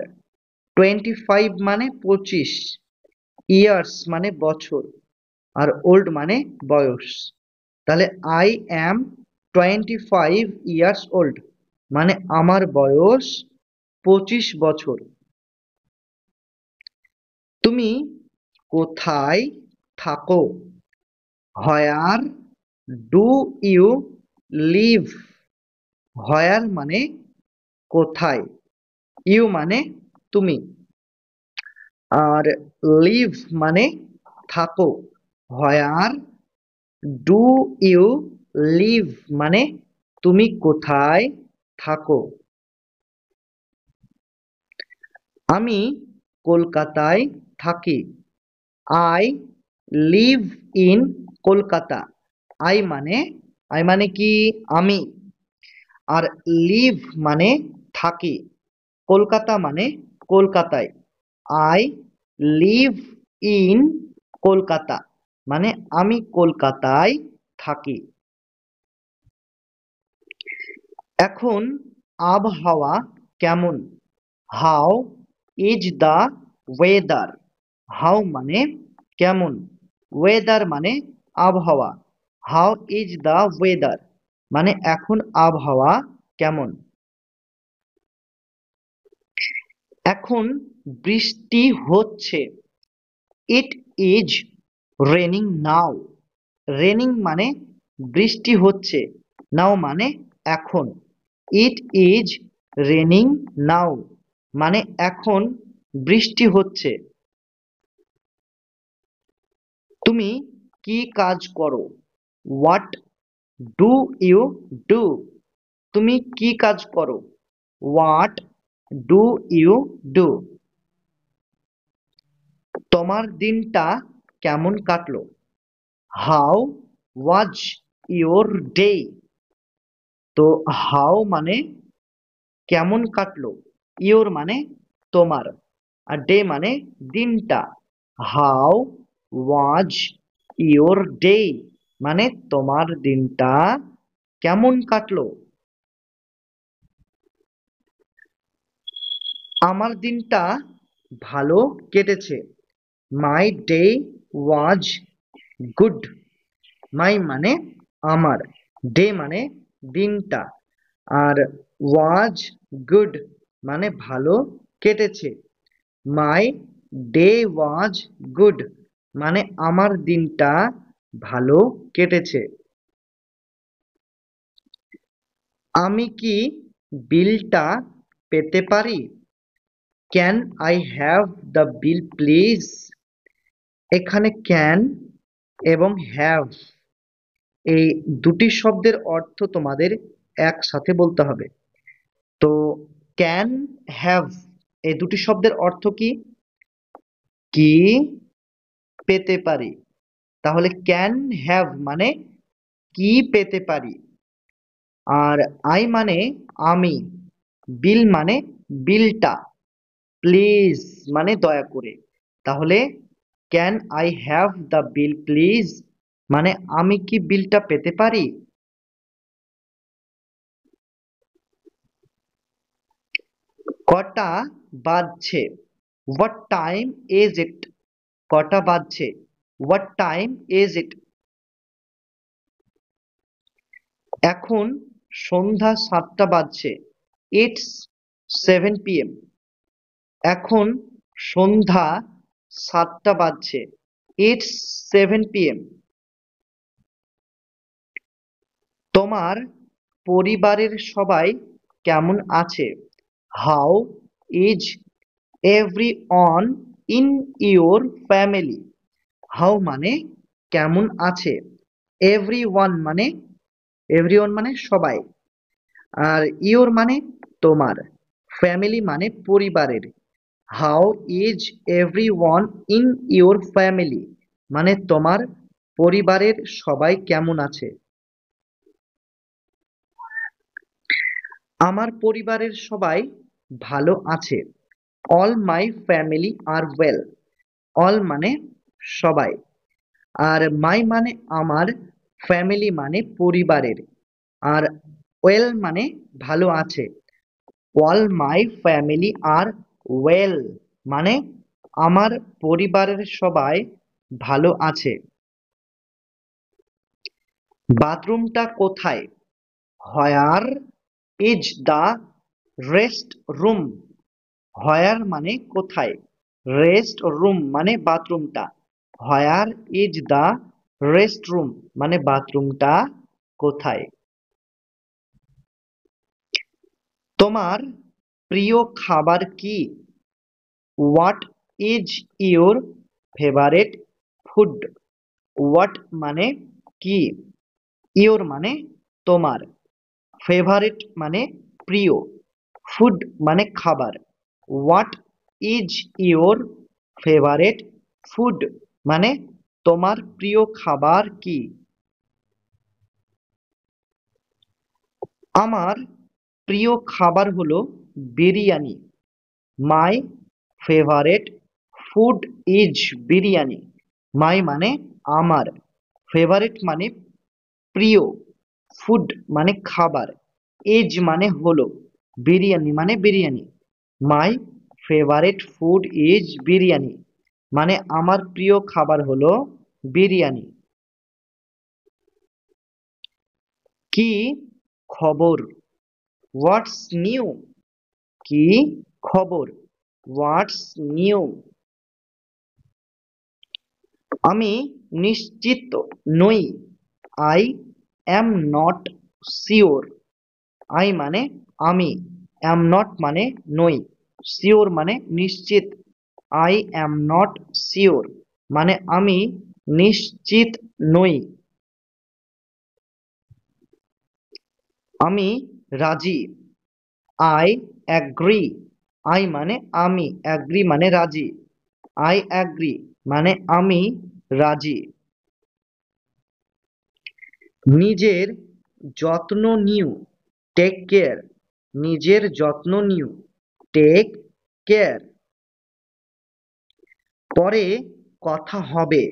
25 মানে 25, ইয়ার্স মানে বছর, আর ওল্ড মানে বয়স। তাহলে আই অ্যাম 25 ইয়ার্স ওল্ড মানে আমার বয়স 25 বছর। তুমি কোথায় থাকো? Where do you live? Where মানে কোথায়, ইউ মানে তুমি, আর লিভ মানে থাকো। হোয়ার ডু ইউ লিভ মানে তুমি কোথায় থাকো। আমি কলকাতায় থাকি। I live in Kolkata. I মানে কি আমি, আর লিভ মানে থাকি, কলকাতা মানে কলকাতায়। আই লিভ ইন কলকাতা মানে আমি কলকাতায় থাকি। এখন আবহাওয়া কেমন? How is the weather? How মানে কেমন, ওয়েদার মানে আবহাওয়া। হাউ ইজ দ্য ওয়েদার মানে এখন আবহাওয়া কেমন। এখন বৃষ্টি হচ্ছে। It is raining now. Raining মানে বৃষ্টি হচ্ছে, নাও মানে এখন। ইট ইজ রেনিং নাও মানে এখন বৃষ্টি হচ্ছে। তুমি কি কাজ করো? What do you do? তুমি কি কাজ করো? What do you do? তোমার দিনটা কেমন কাটলো? How was your day? তো হাউ মানে কেমন কাটলো, ইয়োর মানে তোমার, আর ডে মানে দিনটা। হাউ ওয়াজ ইয়োর ডে মানে তোমার দিনটা কেমন কাটলো। আমার দিনটা ভালো কেটেছে। মাই ডে ওয়াজ গুড। মাই মানে আমার, ডে মানে দিনটা, আর ওয়াজ গুড মানে ভালো কেটেছে। মাই ডে ওয়াজ গুড মানে আমার দিনটা ভালো কেটেছে। আমি কি বিলটা পেতে পারি? Can I have the bill please? এখানে ক্যান এবং হ্যাভ এই দুটি শব্দের অর্থ তোমাদের একসাথে বলতে হবে। তো ক্যান, হ্যাভ এই দুটি শব্দের অর্থ কি? কি পেতে পারি। তাহলে ক্যান হ্যাভ মানে কি পেতে পারি, আর আই মানে আমি, বিল মানে বিলটা, প্লিজ মানে দয়া করে। তাহলে can I have the bill please মানে আমি কি বিলটা পেতে পারি। কটা বাজছে? What time is it? কটা বাজছে? What time is it? এখন সন্ধ্যা 7টা বাজছে। It's 7 p.m. এখন সন্ধ্যা 7টা বাজছে। It's 7 p.m. তোমার পরিবারের সবাই কেমন আছে? How is everyone in your family? How মানে কেমন আছে, এভরিওয়ান মানে সবাই, আর ইওর মানে তোমার, ফ্যামিলি মানে পরিবারের। How is everyone in your family মানে তোমার পরিবারের সবাই কেমন আছে। আমার পরিবারের সবাই ভালো আছে। All my family are well. All মানে সবাই, আর মাই মানে আমার, ফ্যামিলি মানে পরিবারের, আর ওয়েল মানে ভালো আছে। All my family are well মানে আমার পরিবারের সবাই ভালো আছে। বাথরুমটা কোথায়? Where is the restroom? Where মানে কোথায়, রেস্ট রুম মানে বাথরুমটা, where is the restroom মানে বাথরুমটা কোথায়। তোমার প্রিয় খাবার কি? What is your favourite food? What মানে কি, ইওর মানে তোমার, ফেভারিট মানে প্রিয়, ফুড মানে খাবার। What is your favourite food মানে তোমার প্রিয় খাবার কি? আমার প্রিয় খাবার হলো biryani. My favourite food is biryani. My মানে আমার, ফেভারিট মানে প্রিয়, ফুড মানে খাবার, ইজ মানে হলো, বিরিয়ানি মানে biryani. My favourite food is biryani মানে আমার প্রিয় খাবার হলো বিরিয়ানি। কি খবর? What's new? কি খবর? What's new? আমি নিশ্চিত নই। I am not sure. I মানে আমি, অ্যাম নট মানে নই, শিওর মানে নিশ্চিত। আই অ্যাম নট শিওর মানে আমি নিশ্চিত নই। আমি রাজি। I agree. আই মানে আমি, অ্যাগ্রি মানে রাজি, আই অ্যাগ্রি মানে আমি রাজি। নিজের যত্ন নিও, টেক কেয়ার। নিজের যত্ন নিও, টেক কেয়ার। পরে কথা হবে,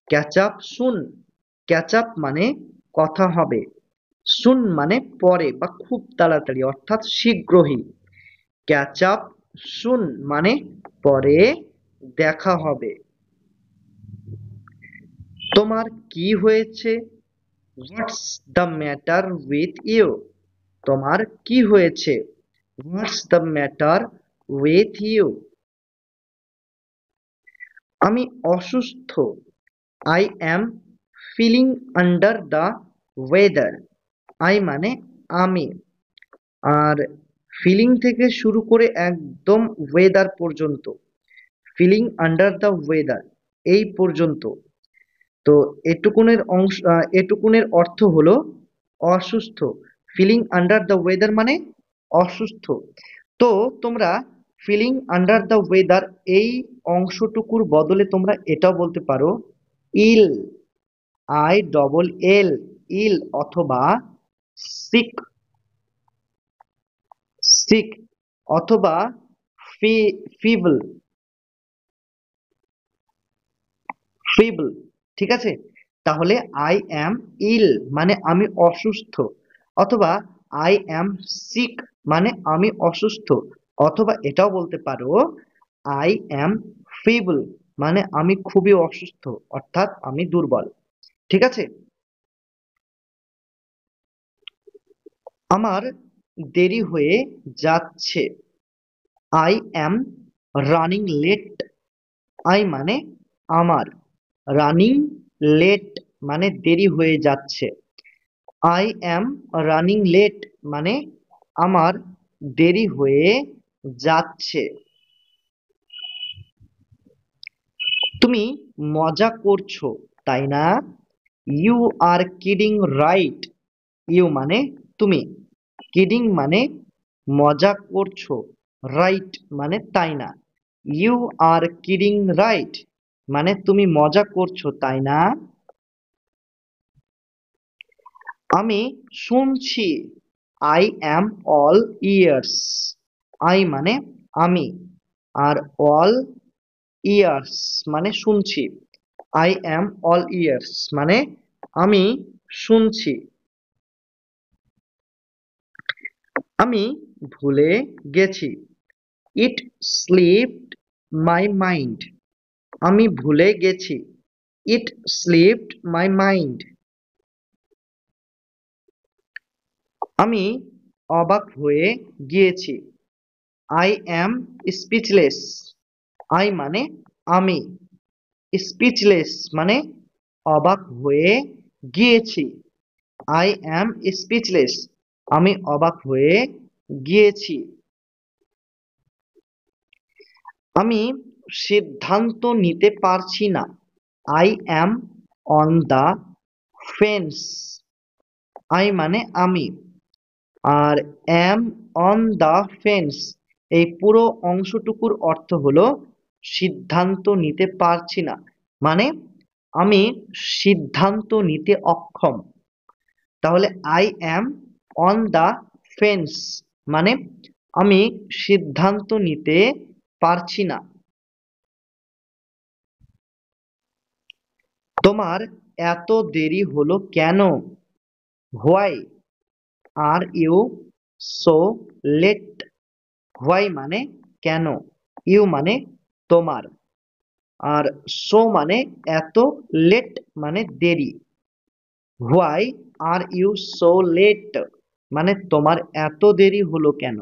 ক্যাচ আপ সুন। ক্যাচ আপ মানে কথা হবে, সুন মানে পরে বা খুব তাড়াতাড়ি অর্থাৎ শীঘ্রই। ক্যাচ আপ সুন মানে পরে দেখা হবে। তোমার কি হয়েছে? What's the matter with you? তোমার কি হয়েছে? What's the matter with you? আমি অসুস্থ। I am feeling under the weather. I মানে আমি, আর ফিলিং থেকে শুরু করে একদম ওয়েদার পর্যন্ত, ফিলিং আন্ডার দ্য ওয়েদার এই পর্যন্ত। তো এটুকুনের অর্থ হলো অসুস্থ। ফিলিং আন্ডার দ্য ওয়েদার মানে অসুস্থ। তো তোমরা ফিলিং আন্ডার দ্য ওয়েদার এই অংশটুকুর বদলে তোমরা এটাও বলতে পারো ইল, আই ডবল এল, ইল, অথবা সিক, সিক, অথবা ফিবল, ফিবল। ঠিক আছে, তাহলে আই অ্যাম ইল মানে আমি অসুস্থ, অথবা আই অ্যাম সিক মানে আমি অসুস্থ, অথবা এটাও বলতে পারো আই অ্যাম ফিবল মানে আমি খুবই অসুস্থ, অর্থাৎ আমি দুর্বল। ঠিক আছে। আমার দেরি হয়ে যাচ্ছে, I am running late. I মানে আমার, রানিং লেট মানে দেরি হয়ে যাচ্ছে। আই অ্যাম রানিং লেট মানে আমার দেরি হয়ে যাচ্ছে। তুমি মজা করছো, তাই না? You are kidding, right. You মানে তুমি, কিডিং মানে মজা করছো, রাইট মানে তাই না। ইউ আর কিডিং, রাইট মানে তুমি মজা করছো, তাই না? আমি শুনছি, I am all years. I মানে আমি, আর অল ইয়ার্স মানে শুনছি। আই অ্যাম অল ইয়ার্স মানে আমি শুনছি। আমি ভুলে গেছি, ইট স্লিপড মাই মাইন্ড। আমি ভুলে গেছি, ইট স্লিপড মাই মাইন্ড। আমি অবাক হয়ে গিয়েছি, আই অ্যাম স্পিচলেস। আই মানে আমি, স্পিচলেস মানে অবাক হয়ে গিয়েছি। আই অ্যাম স্পিচলেস আমি অবাক হয়ে গিয়েছি। আমি সিদ্ধান্ত নিতে পারছি না, I am on the fence. I মানে আমি, আর অ্যাম অন দ্য ফেন্স এই পুরো অংশটুকুর অর্থ হলো সিদ্ধান্ত নিতে পারছি না, মানে আমি সিদ্ধান্ত নিতে অক্ষম। তাহলে I am on the fence মানে আমি সিদ্ধান্ত নিতে পারছি না। তোমার এত দেরি হলো কেন? Why are you so late. Why মানে কেন, ইউ মানে তোমার, আর সো মানে এত, লেট মানে দেরি। Why are you so late মানে তোমার এত দেরি হলো কেন।